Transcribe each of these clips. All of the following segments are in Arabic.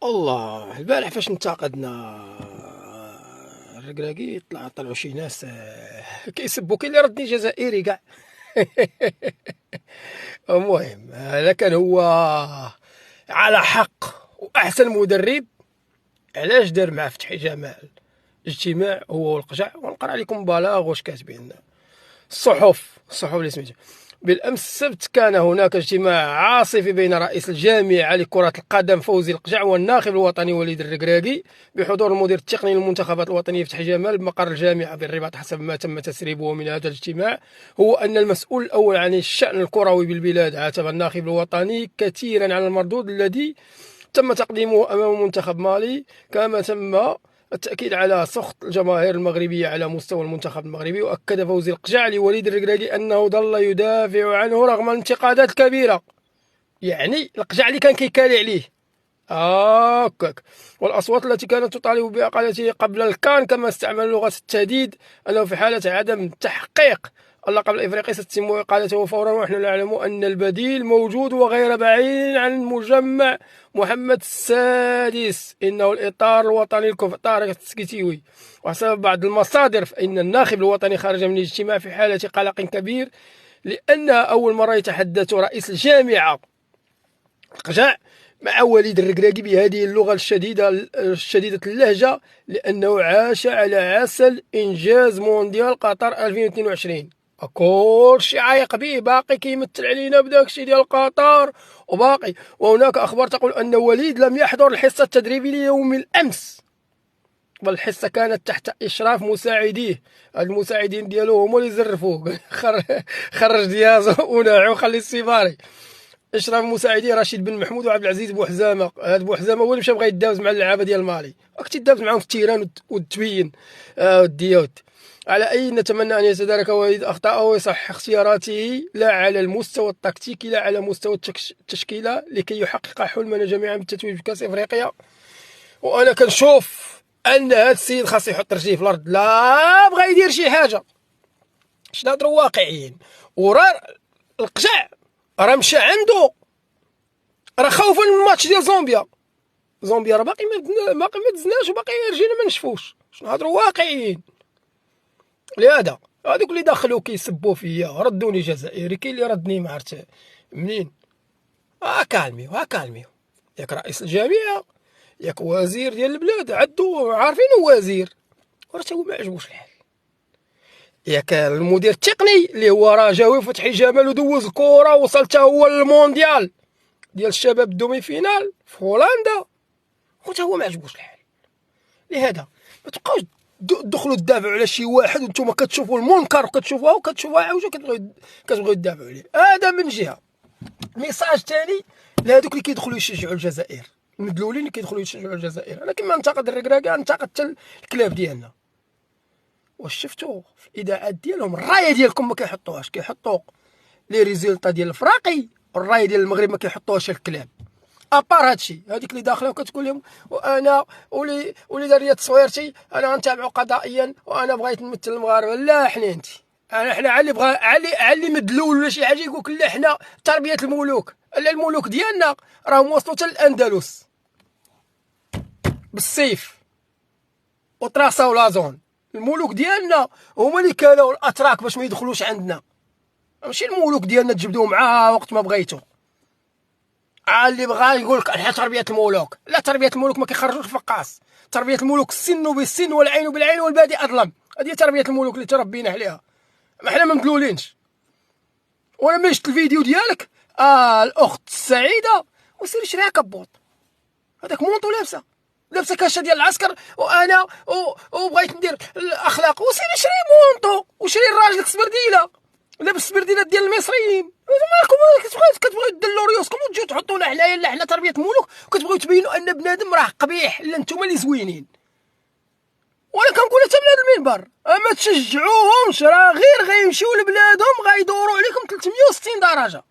الله البارح فاش انتقدنا الركراكي طلعوا شي ناس كيسبوا. كاين اللي ردني جزائري كاع. المهم هذا كان هو على حق واحسن مدرب. علاش دار مع فتحي جمال اجتماع هو والقجع؟ ونقرا عليكم بلاغ واش كاتبين الصحف اللي سميتها. بالامس السبت كان هناك اجتماع عاصفي بين رئيس الجامعه لكره القدم فوزي القجع والناخب الوطني وليد الركراكي بحضور المدير التقني للمنتخبات الوطنيه فتحي جمال بمقر الجامعه بالرباط. حسب ما تم تسريبه من هذا الاجتماع هو ان المسؤول الاول عن الشان الكروي بالبلاد عاتب الناخب الوطني كثيرا على المردود الذي تم تقديمه امام منتخب مالي، كما تم التأكيد على سخط الجماهير المغربية على مستوى المنتخب المغربي. وأكد فوزي القجع لوليد الركراكي أنه ظل يدافع عنه رغم الانتقادات الكبيرة، يعني القجع اللي كان كيكالي عليه هاكاك، والأصوات التي كانت تطالب بإقالته قبل الكان، كما استعمل لغة التهديد أنه في حالة عدم تحقيق اللقب الإفريقي ستتم إقالته فورا. ونحن نعلم أن البديل موجود وغير بعيد عن مجمع محمد السادس، إنه الإطار الوطني لكفء طارق التسكيتيوي. وحسب بعض المصادر فإن الناخب الوطني خرج من الاجتماع في حالة قلق كبير، لأنها أول مرة يتحدث رئيس الجامعة القجع مع وليد الركراكي بهذه اللغة الشديدة اللهجة، لأنه عاش على عسل إنجاز مونديال قطر 2022. كلشي عايق به، باقي كيمثل علينا بداك الشيء ديال قطر وباقي. وهناك أخبار تقول أن وليد لم يحضر الحصة التدريبية ليوم الأمس، بل الحصة كانت تحت إشراف مساعديه. هاد المساعدين ديالو هما اللي زرفوه. خرج ديازو وناعي وخلي السيفاري. اشراف مساعدي رشيد بن محمود وعبد العزيز بوحزامه. هذا بوحزامه هو اللي مشى بغى يداوز مع اللعابه ديال مالي، راك تيداوز معاهم في التيران والتبين والديوت. على اي نتمنى ان يتدارك وليد اخطاءه ويصحح اختياراته، لا على المستوى التكتيكي لا على مستوى التشكيله، لكي يحقق حلمنا جميعا بالتتويج بكاس افريقيا. وانا كنشوف ان هذا السيد خاص يحط رجليه في الارض، لا بغى يدير شي حاجه. باش نهضروا واقعيين. وراه القجع راه مشى عنده، راه خوفا من الماتش ديال زومبيا راه باقي ما دزناش وباقي رجينا ما نشفوش. باش نهضروا واقعيين. لهذا هذوك اللي دخلوا كيسبوا فيا ردوني جزائري، كاين اللي ردني ما عرفت منين. كالميو ياك رئيس الجامعه ياك وزير ديال البلاد عدو عارفين وزير، وراه هو ما عجبوش الحال. ياك المدير التقني اللي هو رجاوي فتحي جمال ودوز الكره وصل حتى هو للمونديال ديال الشباب الدومي فينال في هولندا، وحتى هو ما عجبوش الحال. لهذا ما تبقاوش تدخلوا تدافعوا على شي واحد وانتم كتشوفوا المنكر وكتشوفوها عاوجه كتبغيو تدافعوا عليه. هذا من جهه. ميساج ثاني لهذوك اللي كيدخلوا يشجعوا الجزائر، المدلولين اللي كيدخلوا يشجعوا الجزائر. انا كما انتقد الركراكي انتقد حتى الكلاب ديالنا. واش شفتوا في الاذاعات ديالهم الرايه ديالكم ما كيحطوهاش، كيحطوا لي ريزولطا ديال الفراقي، والرايه ديال المغرب ما كيحطوهاش الكلاب. ابار هادشي، هذيك اللي داخله وكتقول لهم وانا ولي رياض تصويرتي انا غنتابعو قضائيا وانا بغيت نمثل المغاربه. لا حنينتي، حنا علي بغا علي مدلول ولا شي حاجه يقول لك لا حنا تربيه الملوك. لا الملوك ديالنا راهم وصلوا حتى للاندلس بالسيف وطراساو لازون. الملوك ديالنا هما اللي كانوا الاتراك باش ما يدخلوش عندنا، ماشي الملوك ديالنا تجبدوا معاه وقت ما بغيتو. اللي بغا يقول لك احنا تربيه الملوك، لا تربيه الملوك ما كيخرجوش فقاص. تربيه الملوك السن بالسن والعين بالعين والبادي اظلم. هذه تربيه الملوك اللي تربينا عليها. ما حنا ما مدلولينش. وانا ما شفت الفيديو ديالك الاخت السعيده وسير شريها كبوط، هذاك مونطو لابسه كاشه ديال العسكر، وانا وبغيت ندير الاخلاق وسير شري مونطو وشري الراجل سبرديله لابس سبرديلات ديال المصريين. مالكم كتبغيو دلوا ريوسكم وتجيو تحطونا حنايا لا حنا تربيه ملوك وكتبغيو تبينوا ان بنادم راه قبيح، لا نتوما اللي زوينين. وانا كنقول حتى من هذا المنبر ما تشجعوهمش، راه غير غيمشيو لبلادهم غيدوروا عليكم 360 درجه.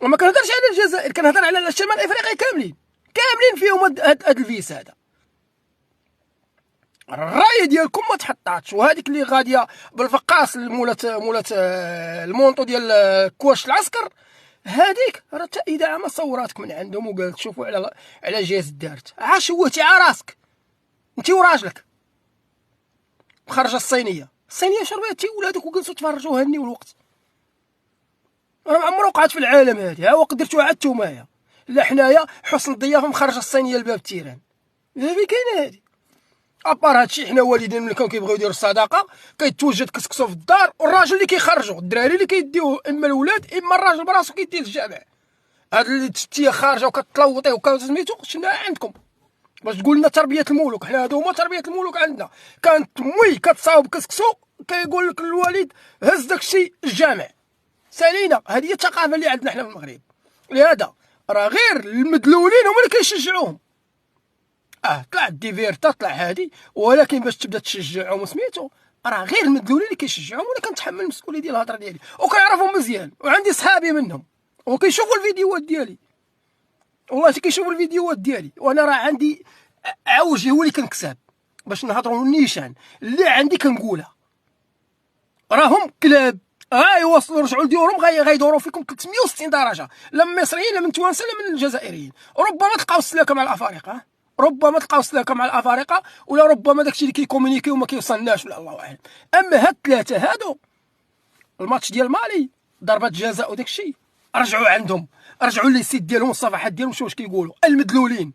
وما كنهضرش على الجزائر، كنهضر على الشمال الافريقي كاملين فيهم هاد الفيس هذا. الرايه ديالكم ما تحطاتش، وهذيك اللي غاديه بالفقاس مولات المونطو ديال كواش العسكر هذيك راه حتى اذاعه ما صوراتك من عندهم وقالت شوفوا على جهاز دارت. عا شوهتي على راسك انت وراجلك. مخرجه الصينيه شربتي ولادك وجلسوا تفرجوا هني والوقت. راه ما عمرو وقعت في العالم هذه. ها واقع درتوها عاد نتومايا. لا حنايا حسن الضيافه مخرجه الصينيه لباب التيران. هذه كاينه هذه. ابار هادشي حنا والدين ملي كانوا كيبغيو يديروا الصداقه كيتوجد كسكسو في الدار والراجل اللي كيخرجوا الدراري اللي كيديوه اما الولاد اما الراجل براسو كيديه للجامع. هاد اللي تشتي خارجه وكتلوطي وكسميتو شناها عندكم باش تقول لنا تربيه الملوك. حنا هادو هما تربيه الملوك عندنا. كانت مي كتصاوب كسكسو كيقول لك الوالد هز داكشي الجامع. سالينا هذه هي الثقافه اللي عندنا حنا في المغرب. لهذا راه غير المدلولين هما اللي كيشجعوهم. طلع ديفيرتا طلع هادي ولكن باش تبدا تشجعهم سميتو راه غير المدلولين اللي كيشجعوهم. وانا كنتحمل المسؤوليه ديال الهضره ديالي وكنعرفهم مزيان وعندي صحابي منهم وكيشوفوا الفيديوهات ديالي. والله كيشوفوا الفيديوهات ديالي وانا راه عندي عوجي هو اللي كنكسب باش نهضروا النيشان اللي عندي كنقولها. راهم كلاب يوصلوا رجعوا لديورهم غيدوروا فيكم 360 درجه لا من المصريين لا من التوانسه لا من الجزائريين. ربما تلقاو السلاكه مع الافارقه ربما تلقاو السلاكه مع الافارقه ولا ربما داكشي اللي كيكومونيكي وما كيوصلناش ولا الله اعلم. اما هاد الثلاثه هادو الماتش ديال مالي ضربه جزاء وداكشي رجعوا عندهم رجعوا لي السيت ديالهم والصفحات ديالهم شوف واش كيقولوا المدلولين.